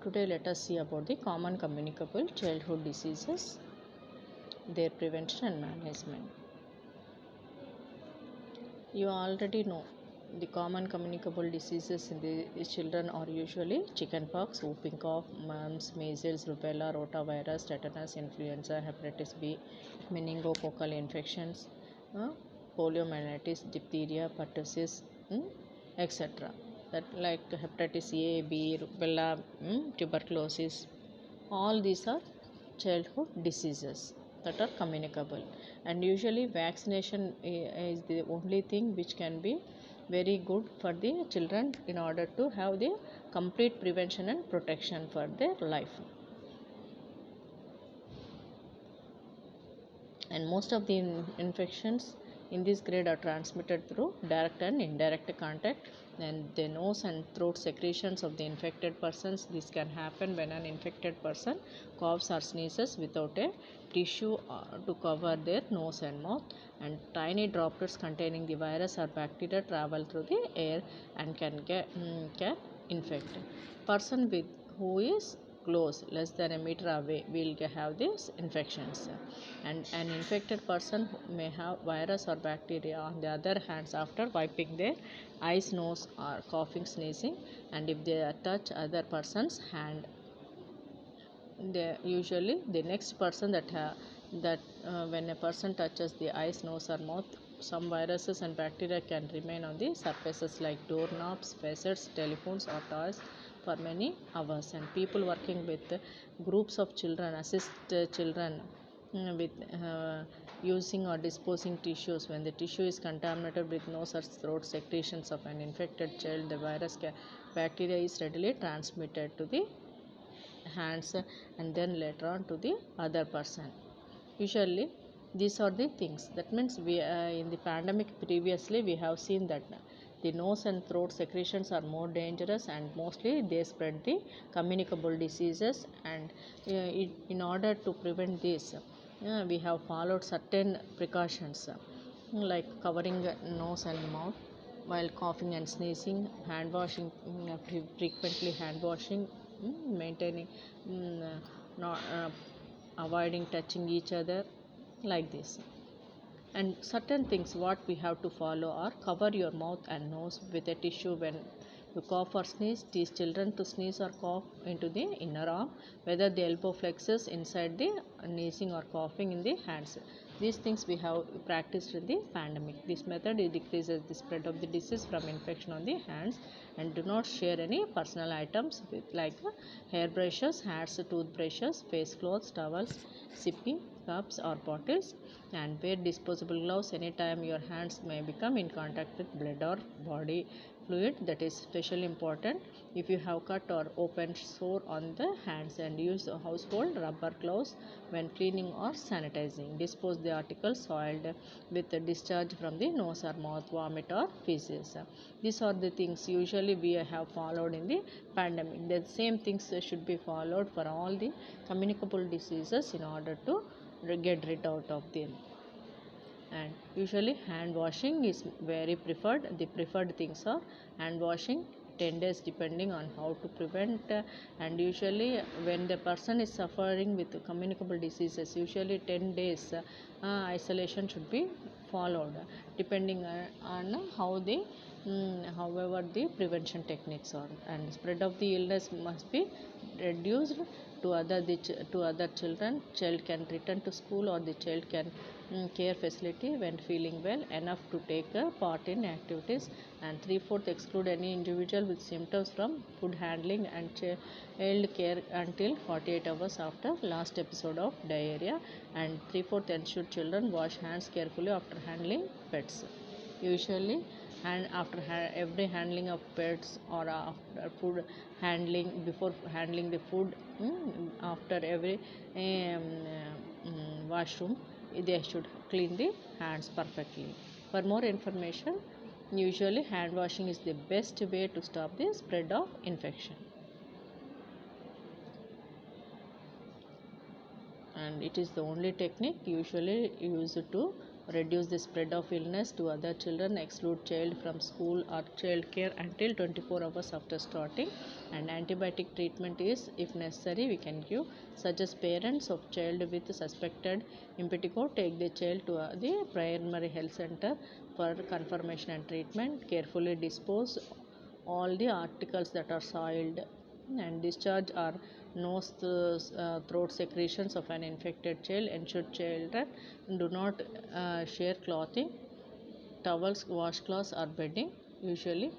Today let us see about the common communicable childhood diseases, their prevention and management. You already know the common communicable diseases in the children are usually chickenpox, whooping cough, mumps, measles, rubella, rotavirus, tetanus, influenza, hepatitis B, meningococcal infections, uh, poliomyelitis, diphtheria, pertussis, etc. That like hepatitis A, B, rubella, tuberculosis, all these are childhood diseases that are communicable, and usually vaccination is the only thing which can be very good for the children in order to have the complete prevention and protection for their life. And most of the infections in this grade are transmitted through direct and indirect contact, and the nose and throat secretions of the infected persons. This can happen when an infected person coughs or sneezes without a tissue to cover their nose and mouth, and tiny droplets containing the virus or bacteria travel through the air and can infect person with who is close less than a meter away will have these infections. And an infected person may have virus or bacteria on the other hands after wiping their eyes, nose, or coughing, sneezing, and if they touch other person's hand, usually the next person when a person touches the eyes, nose, or mouth, some viruses and bacteria can remain on the surfaces like doorknobs, facades, telephones, or toys for many hours. And people working with groups of children assist children with using or disposing tissues. When the tissue is contaminated with nose or throat secretions of an infected child, the bacteria is readily transmitted to the hands and then later on to the other person. Usually these are the things. That means we in the pandemic previously we have seen that the nose and throat secretions are more dangerous, and mostly they spread the communicable diseases. And in order to prevent this, we have followed certain precautions, like covering nose and mouth while coughing and sneezing, hand washing, frequently hand washing, maintaining, not avoiding touching each other, like this. And certain things what we have to follow are: cover your mouth and nose with a tissue when you cough or sneeze. Teach children to sneeze or cough into the inner arm, whether the elbow flexes inside the sneezing or coughing in the hands. These things we have practiced in the pandemic. This method decreases the spread of the disease from infection on the hands. And do not share any personal items like hairbrushes, hats, toothbrushes, face clothes, towels, sippy cups or bottles, and wear disposable gloves anytime your hands may become in contact with blood or body fluid. That is especially important if you have cut or open sore on the hands, and use household rubber gloves when cleaning or sanitizing. Dispose the articles soiled with the discharge from the nose or mouth, vomit or feces. These are the things usually we have followed in the pandemic. The same things should be followed for all the communicable diseases in order to get rid out of them. And usually hand washing is very preferred. The preferred things are hand washing 10 days depending on how to prevent, and usually when the person is suffering with communicable diseases, usually 10 days isolation should be followed depending on how the however the prevention techniques are. And spread of the illness must be reduced to other children. Child can return to school, or the child can care facility when feeling well enough to take a part in activities. And 3/4 exclude any individual with symptoms from food handling and child care until 48 hours after last episode of diarrhea. And 3/4 ensure children wash hands carefully after handling pets. Usually, and after every handling of pets, or after food handling, before handling the food, after every washroom, they should clean the hands perfectly. For more information, usually hand washing is the best way to stop the spread of infection, and it is the only technique usually used to reduce the spread of illness to other children, exclude child from school or child care until 24 hours after starting, and antibiotic treatment is if necessary we can give. Suggest parents of child with suspected impetigo take the child to the primary health center for confirmation and treatment. Carefully dispose all the articles that are soiled and discharge or nose throat secretions of an infected child. Ensure children do not share clothing, towels, washcloths or bedding usually.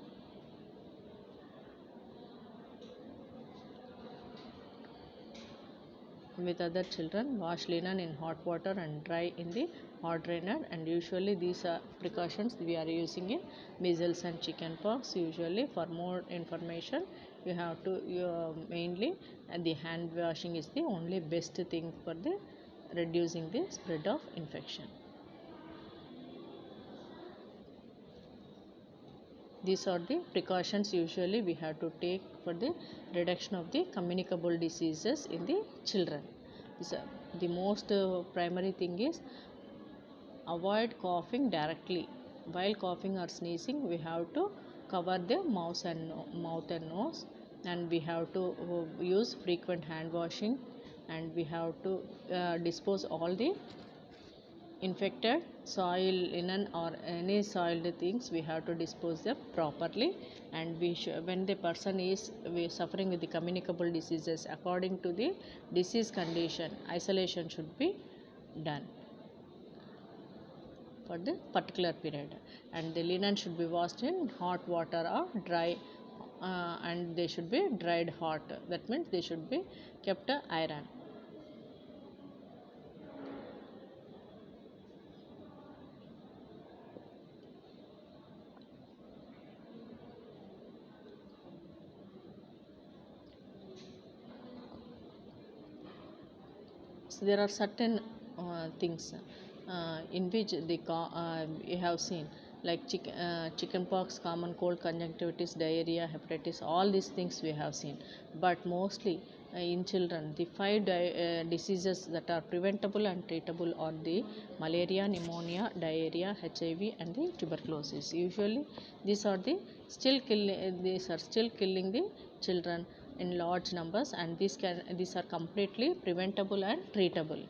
With other children, wash linen in hot water and dry in the hot drainer, and usually these are precautions we are using in measles and chickenpox. Usually for more information you have to mainly the hand washing is the only best thing for the reducing the spread of infection. These are the precautions usually we have to take for the reduction of the communicable diseases in the children. The most primary thing is avoid coughing directly. While coughing or sneezing, we have to cover the mouth and nose, and we have to use frequent hand washing, and we have to dispose all the infected soil linen or any soiled things. We have to dispose them properly, and when the person is suffering with the communicable diseases, according to the disease condition, isolation should be done for the particular period, and the linen should be washed in hot water or dry, and they should be dried hot. That means they should be kept iron. So there are certain things in which you have seen, like chicken pox, common cold, conjunctivitis, diarrhea, hepatitis, all these things we have seen. But mostly in children, the diseases that are preventable and treatable are the malaria, pneumonia, diarrhea, HIV, and the tuberculosis. Usually, these are still killing the children in large numbers, and these are completely preventable and treatable.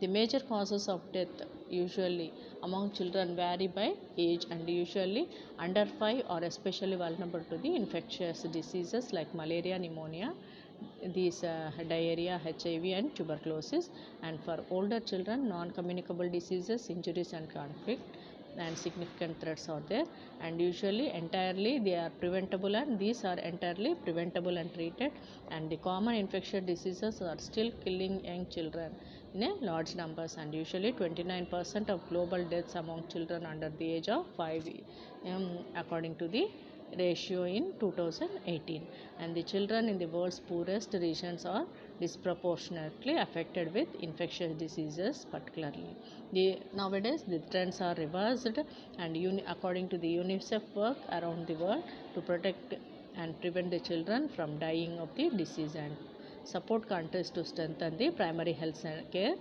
The major causes of death usually among children vary by age, and usually under 5 are especially vulnerable to the infectious diseases like malaria, pneumonia, these diarrhea, HIV, and tuberculosis. And for older children, non-communicable diseases, injuries, and conflict and significant threats are there, and usually entirely they are preventable, and these are entirely preventable and treated. And the common infectious diseases are still killing young children in a large numbers, and usually 29% of global deaths among children under the age of 5, according to the ratio in 2018. And the children in the world's poorest regions are disproportionately affected with infectious diseases. Particularly nowadays the trends are reversed, and according to the UNICEF work around the world to protect and prevent the children from dying of the disease, and support countries to strengthen the primary health care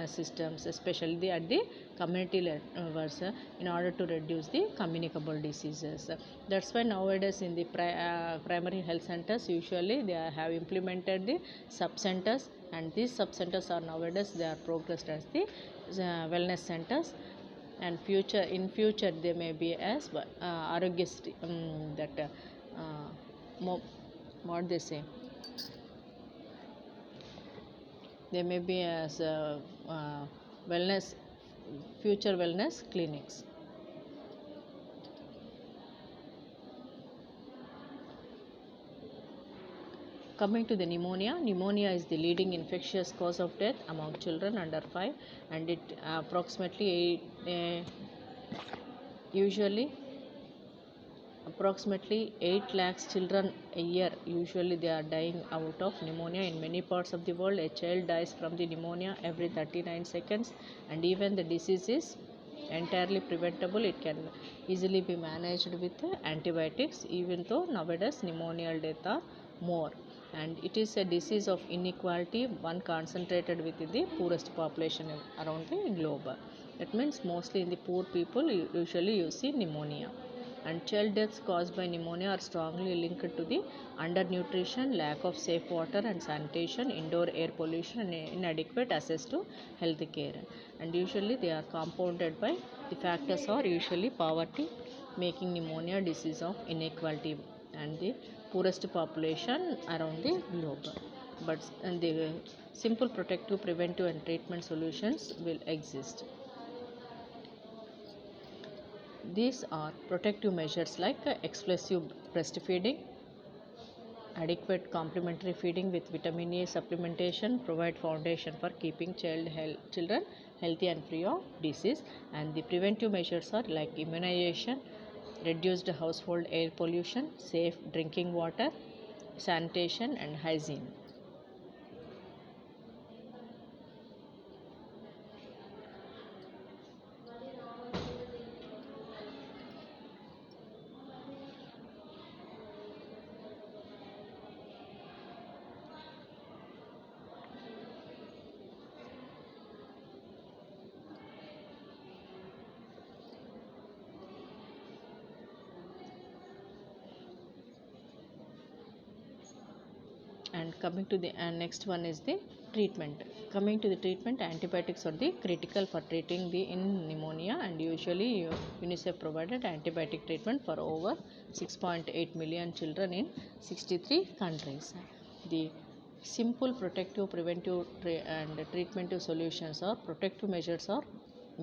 systems, especially at the community levels, in order to reduce the communicable diseases. That's why nowadays in the primary health centers, usually they have implemented the sub centers, and these sub centers are nowadays they are progressed as the wellness centers, and in future they may be as Arogyasri, what they say, they may be as wellness, future wellness clinics. Coming to the pneumonia is the leading infectious cause of death among children under 5, and it approximately usually approximately 8 lakhs children a year, usually they are dying out of pneumonia. In many parts of the world, a child dies from the pneumonia every 39 seconds, and even the disease is entirely preventable. It can easily be managed with antibiotics, even though nowadays pneumonial deaths are more, and it is a disease of inequality, one concentrated within the poorest population around the globe. That means mostly in the poor people usually you see pneumonia. And child deaths caused by pneumonia are strongly linked to the undernutrition, lack of safe water and sanitation, indoor air pollution, and inadequate access to health care. And usually they are compounded by the factors are usually poverty, making pneumonia disease of inequality, and the poorest population around the globe. But and the simple protective, preventive, and treatment solutions will exist. These are protective measures like exclusive breastfeeding, adequate complementary feeding with vitamin A supplementation provide foundation for keeping children healthy and free of disease. And the preventive measures are like immunization, reduced household air pollution, safe drinking water, sanitation, and hygiene. And coming to the next one is the treatment. Coming to the treatment, antibiotics are the critical for treating the in pneumonia, and usually UNICEF provided antibiotic treatment for over 6.8 million children in 63 countries. The simple protective, preventive, and treatment solutions are protective measures are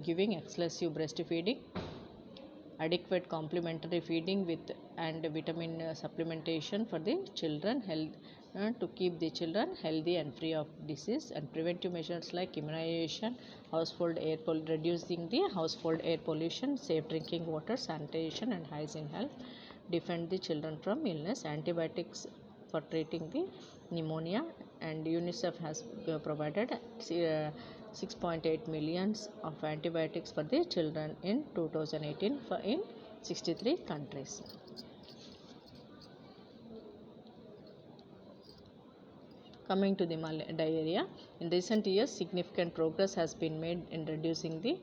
giving exclusive breastfeeding, adequate complementary feeding with and vitamin supplementation for the children health, to keep the children healthy and free of disease. And preventive measures like immunization, reducing the household air pollution, safe drinking water, sanitation, and hygiene help defend the children from illness. Antibiotics for treating the pneumonia, and UNICEF has provided 6.8 millions of antibiotics for the children in 2018 for in 63 countries. Coming to the diarrhea, in recent years significant progress has been made in reducing the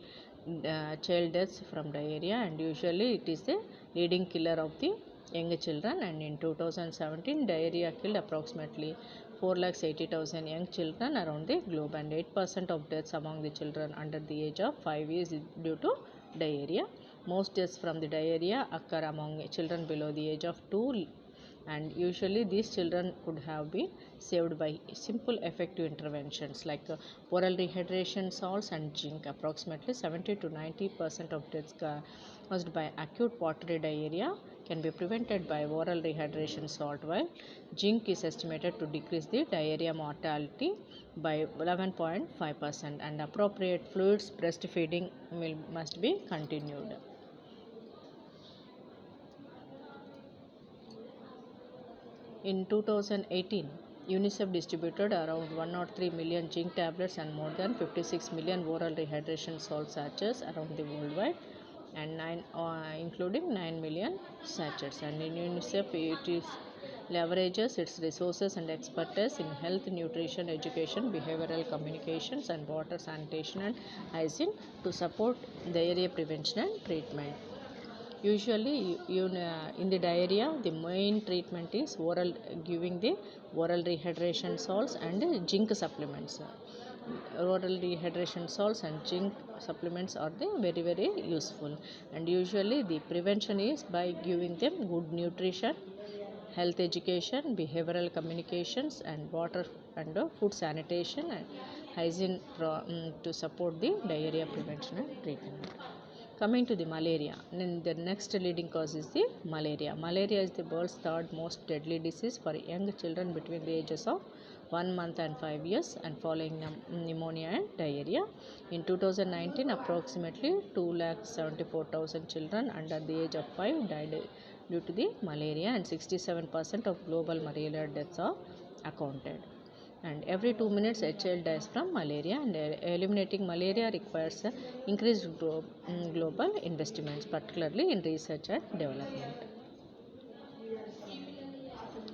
child deaths from diarrhea, and usually it is the leading killer of the young children. And in 2017 diarrhea killed approximately 4,80,000 young children around the globe, and 8% of deaths among the children under the age of 5 years is due to diarrhea. Most deaths from the diarrhea occur among children below the age of 2, and usually these children could have been saved by simple effective interventions like oral rehydration salts and zinc. Approximately 70 to 90% of deaths caused by acute watery diarrhea can be prevented by oral rehydration salt, while zinc is estimated to decrease the diarrhea mortality by 11.5%. And appropriate fluids breastfeeding must be continued. In 2018, UNICEF distributed around 103 million zinc tablets and more than 56 million oral rehydration salt sachets around the worldwide, and including 9 million sachets. And in UNICEF, it is leverages its resources and expertise in health, nutrition, education, behavioral communications, and water sanitation and hygiene to support diarrhea prevention and treatment. Usually, in the diarrhea, the main treatment is giving the oral rehydration salts and zinc supplements. Oral rehydration salts and zinc supplements are the very useful. And usually, the prevention is by giving them good nutrition, health education, behavioral communications, and water and food sanitation and hygiene to support the diarrhea prevention and treatment. Coming to the malaria, then the next leading cause is the malaria. Malaria is the world's third most deadly disease for young children between the ages of 1 month and 5 years, and following pneumonia and diarrhea. In 2019, approximately 2,74,000 children under the age of 5 died due to the malaria, and 67% of global malaria deaths are accounted. And every 2 minutes a child dies from malaria, and eliminating malaria requires increased global investments, particularly in research and development.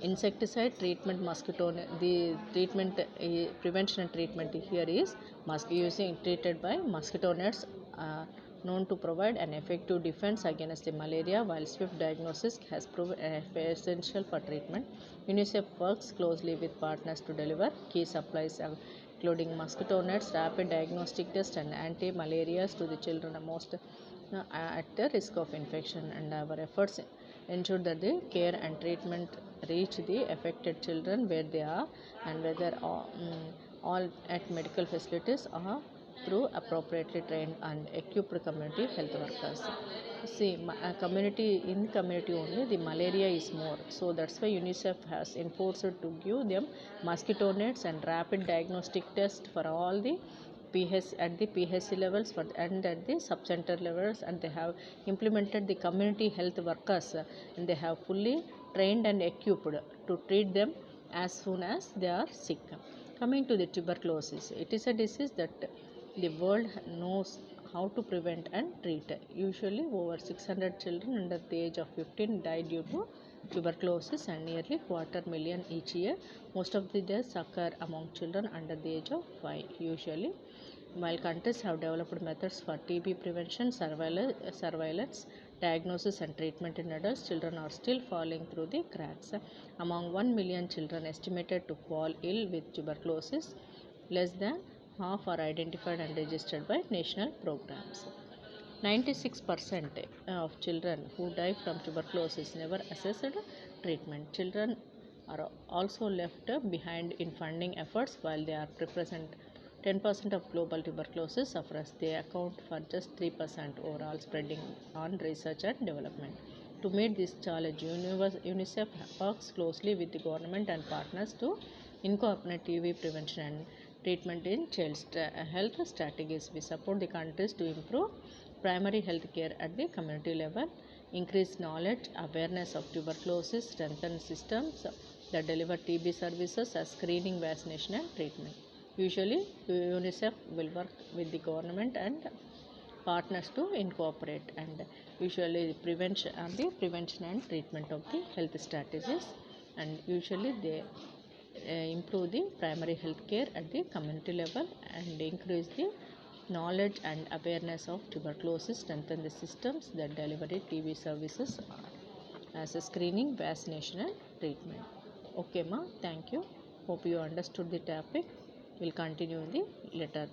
Insecticide treatment, the treatment prevention and treatment here is using treated by mosquito nets known to provide an effective defense against the malaria, while swift diagnosis has proven essential for treatment. UNICEF works closely with partners to deliver key supplies, including mosquito nets, rapid diagnostic tests, and anti-malarials to the children most at the risk of infection. And our efforts ensure that the care and treatment reach the affected children where they are, and whether all at medical facilities or through appropriately trained and equipped community health workers. See, community in community only the malaria is more, so that's why UNICEF has enforced to give them mosquito nets and rapid diagnostic test for all the PH at the PHC levels and at the subcenter levels, and they have implemented the community health workers, and they have fully trained and equipped to treat them as soon as they are sick. Coming to the tuberculosis, it is a disease that the world knows how to prevent and treat. Usually, over 600 children under the age of 15 die due to tuberculosis, and nearly 250,000 each year. Most of the deaths occur among children under the age of 5. Usually, while countries have developed methods for TB prevention, surveillance, diagnosis, and treatment in adults, children are still falling through the cracks. Among 1 million children estimated to fall ill with tuberculosis, less than half are identified and registered by national programs. 96% of children who die from tuberculosis never accessed treatment. Children are also left behind in funding efforts while they are represent 10% of global tuberculosis sufferers. They account for just 3% overall spreading on research and development. To meet this challenge, UNICEF works closely with the government and partners to incorporate TB prevention and treatment in child health strategies. We support the countries to improve primary health care at the community level, increase knowledge, awareness of tuberculosis, strengthen systems that deliver TB services as screening, vaccination, and treatment. Usually, UNICEF will work with the government and partners to incorporate and usually prevention and treatment of the health strategies, and usually they improve the primary health care at the community level and increase the knowledge and awareness of tuberculosis, strengthen the systems that deliver TB services as a screening, vaccination, and treatment. Okay, ma, thank you. Hope you understood the topic. We'll continue in the later